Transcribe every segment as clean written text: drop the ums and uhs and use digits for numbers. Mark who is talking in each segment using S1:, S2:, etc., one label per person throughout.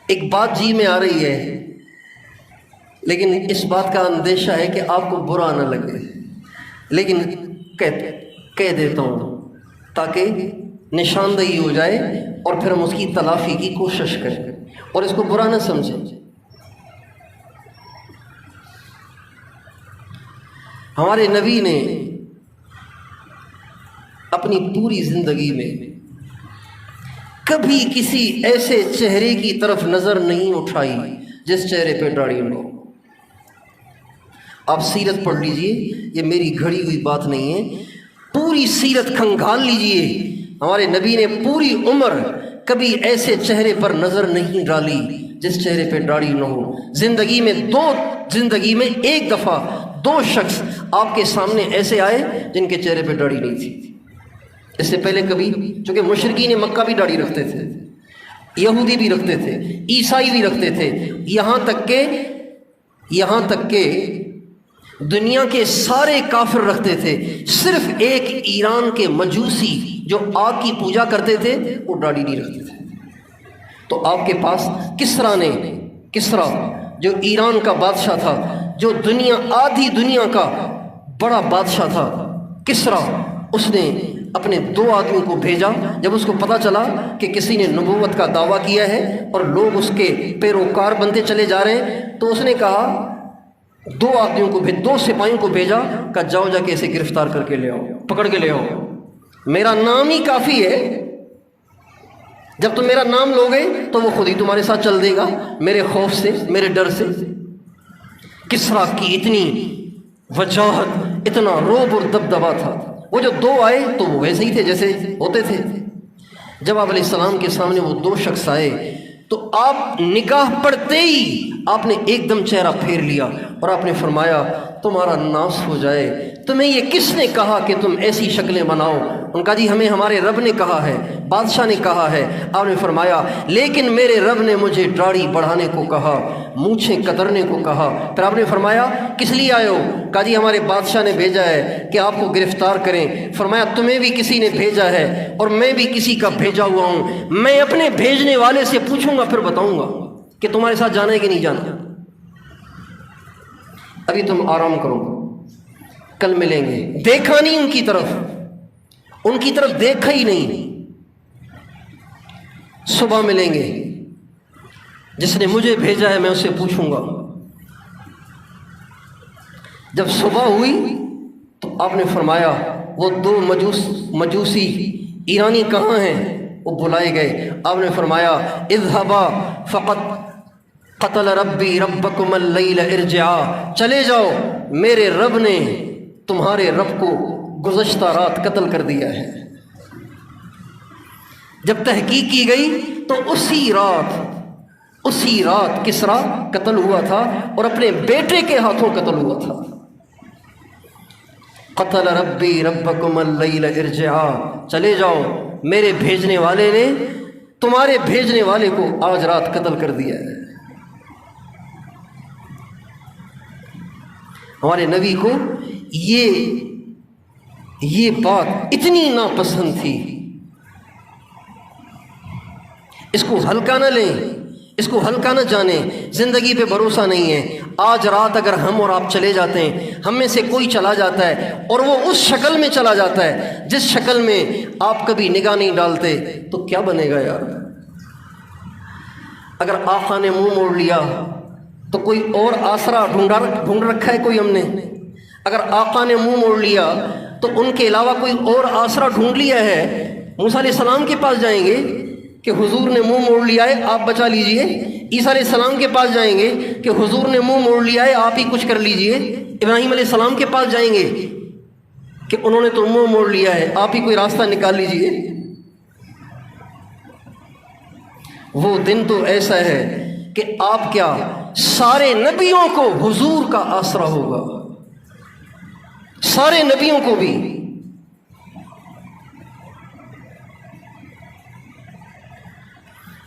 S1: ایک بات جی میں آ رہی ہے، لیکن اس بات کا اندیشہ ہے کہ آپ کو برا نہ لگے، لیکن کہہ دیتا ہوں تاکہ نشاندہی ہو جائے اور پھر ہم اس کی تلافی کی کوشش کریں اور اس کو برا نہ سمجھیں۔ ہمارے نبی نے اپنی پوری زندگی میں کبھی کسی ایسے چہرے کی طرف نظر نہیں اٹھائی جس چہرے پہ داڑھی نہ ہو۔ آپ سیرت پڑھ لیجئے، یہ میری گھڑی ہوئی بات نہیں ہے، پوری سیرت کھنگال لیجئے۔ ہمارے نبی نے پوری عمر کبھی ایسے چہرے پر نظر نہیں ڈالی جس چہرے پہ داڑھی نہ ہو۔ زندگی میں ایک دفعہ 2 شخص آپ کے سامنے ایسے آئے جن کے چہرے پہ داڑھی نہیں تھی۔ اس سے پہلے کبھی، چونکہ مشرکین مکہ بھی داڑھی رکھتے تھے، یہودی بھی رکھتے تھے، عیسائی بھی رکھتے تھے، یہاں تک کہ دنیا کے سارے کافر رکھتے تھے، صرف ایک ایران کے مجوسی جو آگ کی پوجا کرتے تھے وہ داڑھی نہیں رکھتے تھے۔ تو آپ کے پاس کسرا جو ایران کا بادشاہ تھا، جو آدھی دنیا کا بڑا بادشاہ تھا، کسرا، اس نے اپنے 2 آدمیوں کو بھیجا۔ جب اس کو پتا چلا کہ کسی نے نبوت کا دعویٰ کیا ہے اور لوگ اس کے پیروکار بنتے چلے جا رہے ہیں، تو اس نے کہا 2 سپاہیوں کو بھیجا کہ جاؤ جا کے اسے گرفتار کر کے لے آؤ، پکڑ کے لے آؤ، میرا نام ہی کافی ہے، جب تم میرا نام لوگے تو وہ خود ہی تمہارے ساتھ چل دے گا، میرے خوف سے، میرے ڈر سے۔ کسرا کی اتنی وجاہت، اتنا رعب اور دبدبا تھا۔ وہ جو 2 آئے تو وہ ویسے ہی تھے جیسے ہوتے تھے۔ جب آپ علیہ السلام کے سامنے وہ 2 شخص آئے تو آپ نگاہ پڑتے ہی آپ نے ایک دم چہرہ پھیر لیا اور آپ نے فرمایا تمہارا ناس ہو جائے، تمہیں یہ کس نے کہا کہ تم ایسی شکلیں بناؤ؟ ان کا جی ہمیں ہمارے رب نے کہا ہے، بادشاہ نے کہا ہے۔ آپ نے فرمایا لیکن میرے رب نے مجھے داڑھی بڑھانے کو کہا، مونچھیں کترنے کو کہا۔ پھر آپ نے فرمایا کس لیے آئے ہو؟ کہا جی ہمارے بادشاہ نے بھیجا ہے کہ آپ کو گرفتار کریں۔ فرمایا تمہیں بھی کسی نے بھیجا ہے اور میں بھی کسی کا بھیجا ہوا ہوں، میں اپنے بھیجنے والے سے پوچھوں گا پھر بتاؤں گا کہ تمہارے ساتھ جانا ہے کہ نہیں جانا۔ ابھی تم آرام کرو، کل ملیں گے۔ دیکھا نہیں ان کی طرف دیکھا ہی نہیں۔ صبح ملیں گے، جس نے مجھے بھیجا ہے میں اسے پوچھوں گا۔ جب صبح ہوئی تو آپ نے فرمایا وہ 2 مجوسی ایرانی کہاں ہیں؟ وہ بلائے گئے۔ آپ نے فرمایا اذهبا فقط قتل ربی ربکم اللیل ارجعا، چلے جاؤ، میرے رب نے تمہارے رب کو گزشتہ رات قتل کر دیا ہے۔ جب تحقیق کی گئی تو اسی رات کسرا قتل ہوا تھا اور اپنے بیٹے کے ہاتھوں قتل ہوا تھا۔ قتل ربی ربکم اللیل ارجعا، چلے جاؤ، میرے بھیجنے والے نے تمہارے بھیجنے والے کو آج رات قتل کر دیا ہے۔ ہمارے نبی کو یہ بات اتنی ناپسند تھی۔ اس کو ہلکا نہ لیں، اس کو ہلکا نہ جانیں۔ زندگی پہ بھروسہ نہیں ہے۔ آج رات اگر ہم اور آپ چلے جاتے ہیں، ہم میں سے کوئی چلا جاتا ہے اور وہ اس شکل میں چلا جاتا ہے جس شکل میں آپ کبھی نگاہ نہیں ڈالتے، تو کیا بنے گا یار؟ اگر آقا نے منہ موڑ لیا تو کوئی اور آسرا ڈھونڈ رکھا ہے کوئی ہم نے؟ اگر آقا نے منہ موڑ لیا تو ان کے علاوہ کوئی اور آسرا ڈھونڈ لیا ہے؟ موسیٰ علیہ السلام کے پاس جائیں گے کہ حضور نے منہ موڑ لیا ہے آپ بچا لیجئے، عیسیٰ علیہ السلام کے پاس جائیں گے کہ حضور نے منہ موڑ لیا ہے آپ ہی کچھ کر لیجئے، ابراہیم علیہ السلام کے پاس جائیں گے کہ انہوں نے تو منہ موڑ لیا ہے آپ ہی کوئی راستہ نکال لیجئے۔ وہ دن تو ایسا ہے کہ آپ کیا سارے نبیوں کو حضور کا آسرا ہوگا، سارے نبیوں کو بھی۔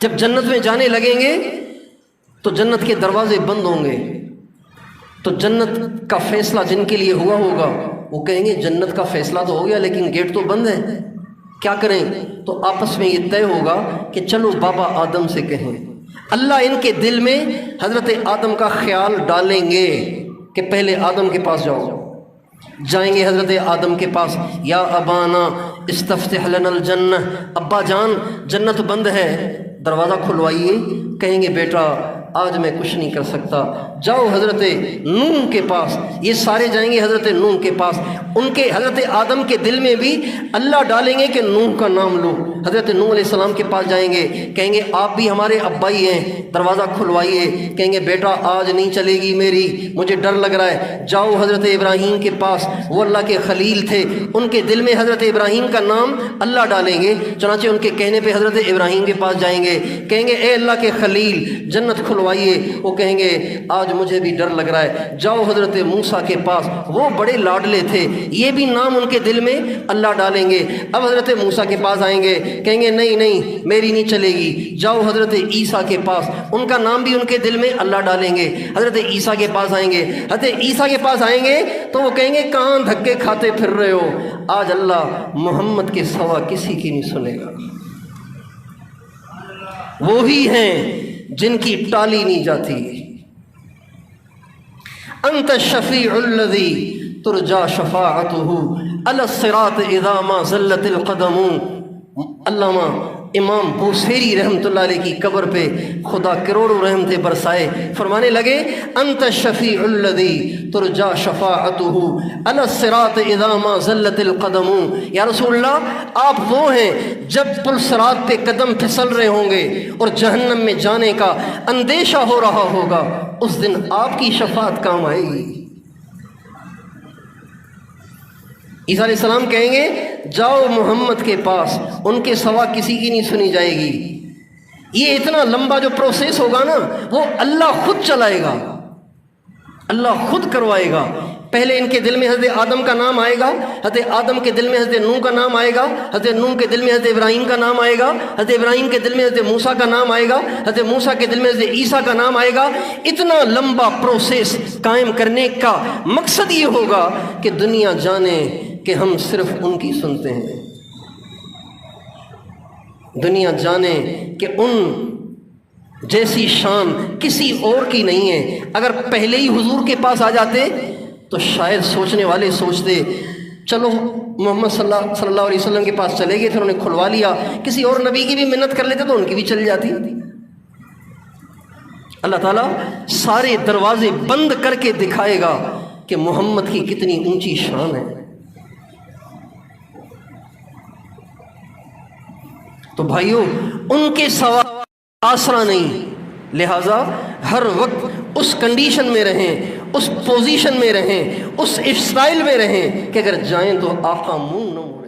S1: جب جنت میں جانے لگیں گے تو جنت کے دروازے بند ہوں گے، تو جنت کا فیصلہ جن کے لیے ہوا ہوگا وہ کہیں گے جنت کا فیصلہ تو ہو گیا لیکن گیٹ تو بند ہے، کیا کریں؟ تو آپس میں یہ طے ہوگا کہ چلو بابا آدم سے کہیں، اللہ ان کے دل میں حضرت آدم کا خیال ڈالیں گے کہ پہلے آدم کے پاس جاؤ، جائیں گے حضرت آدم کے پاس، یا ابانا استفتح لنا الجنہ، ابا جان جنت بند ہے، دروازہ کھلوائیے۔ کہیں گے بیٹا آج میں کچھ نہیں کر سکتا، جاؤ حضرت نوح کے پاس۔ یہ سارے جائیں گے حضرت نوح کے پاس، ان کے حضرت آدم کے دل میں بھی اللہ ڈالیں گے کہ نوح کا نام لو۔ حضرت نوح علیہ السلام کے پاس جائیں گے، کہیں گے آپ بھی ہمارے ابا ہی ہیں، دروازہ کھلوائیے۔ کہیں گے بیٹا آج نہیں چلے گی میری، مجھے ڈر لگ رہا ہے۔ جاؤ حضرت ابراہیم کے پاس، وہ اللہ کے خلیل تھے، ان کے دل میں حضرت ابراہیم کا نام اللہ ڈالیں گے۔ چنانچہ ان کے کہنے پہ حضرت ابراہیم کے پاس جائیں گے، کہیں گے اے اللہ کے خلیل جنت کھلوائیے۔ وہ کہیں گے آج مجھے بھی ڈر لگ رہا ہے۔ جاؤ حضرت موسیٰ کے پاس، وہ بڑے لاڈلے تھے، یہ بھی نام ان کے دل میں اللہ ڈالیں گے۔ اب حضرت موسیٰ کے پاس آئیں گے، کہیں گے نہیں نہیں میری نہیں چلے گی۔ جاؤ حضرت عیسیٰ کے پاس، ان کا نام بھی ان کے دل میں اللہ ڈالیں گے۔ حضرت عیسیٰ کے پاس آئیں گے، حضرت عیسیٰ کے پاس آئیں گے تو وہ کہیں گے کہاں دھکے کھاتے پھر رہے ہو، آج اللہ محمد کے سوا کسی کی نہیں سنے گا۔ وہی ہیں جن کی ٹالی نہیں جاتی۔ انت الشفیع الذی ترجا شفاعته علی الصراط اذا ما زلت القدم۔ علامہ امام بوصیری رحمۃ اللہ علیہ کی قبر پہ خدا کروڑوں رحمتیں برسائے، فرمانے لگے انت الشفیع الذی ترجا شفاعته علی الصراط اذا ما زلت القدم۔ یا رسول اللہ آپ وہ ہیں جب پل صراط پہ قدم پھسل رہے ہوں گے اور جہنم میں جانے کا اندیشہ ہو رہا ہوگا، اس دن آپ کی شفاعت کام آئے گی۔ عیسیٰ علیہ السلام کہیں گے جاؤ محمد کے پاس، ان کے سوا کسی کی نہیں سنی جائے گی۔ یہ اتنا لمبا جو پروسیس ہوگا نا، وہ اللہ خود چلائے گا، اللہ خود کروائے گا۔ پہلے ان کے دل میں حضرت آدم کا نام آئے گا، حضرت آدم کے دل میں حضرت نوح کا نام آئے گا، حضرت نوح کے دل میں حضرت ابراہیم کا نام آئے گا، حضرت ابراہیم کے دل میں حضرت موسیٰ کا نام آئے گا، حضرت موسیٰ کے دل میں حضرت عیسیٰ کا نام آئے گا۔ اتنا لمبا پروسیس قائم کرنے کا مقصد یہ ہوگا کہ دنیا جانے کہ ہم صرف ان کی سنتے ہیں، دنیا جانے کہ ان جیسی شان کسی اور کی نہیں ہے۔ اگر پہلے ہی حضور کے پاس آ جاتے تو شاید سوچنے والے سوچتے چلو محمد صلی اللہ علیہ وسلم کے پاس چلے گئے، پھر انہیں کھلوا لیا، کسی اور نبی کی بھی منت کر لیتے تو ان کی بھی چل جاتی۔ اللہ تعالیٰ سارے دروازے بند کر کے دکھائے گا کہ محمد کی کتنی اونچی شان ہے۔ تو بھائیو ان کے سوا آسرا نہیں، لہٰذا ہر وقت اس کنڈیشن میں رہیں، اس پوزیشن میں رہیں، اس اسٹائل میں رہیں کہ اگر جائیں تو آقا منہ نہ موڑے۔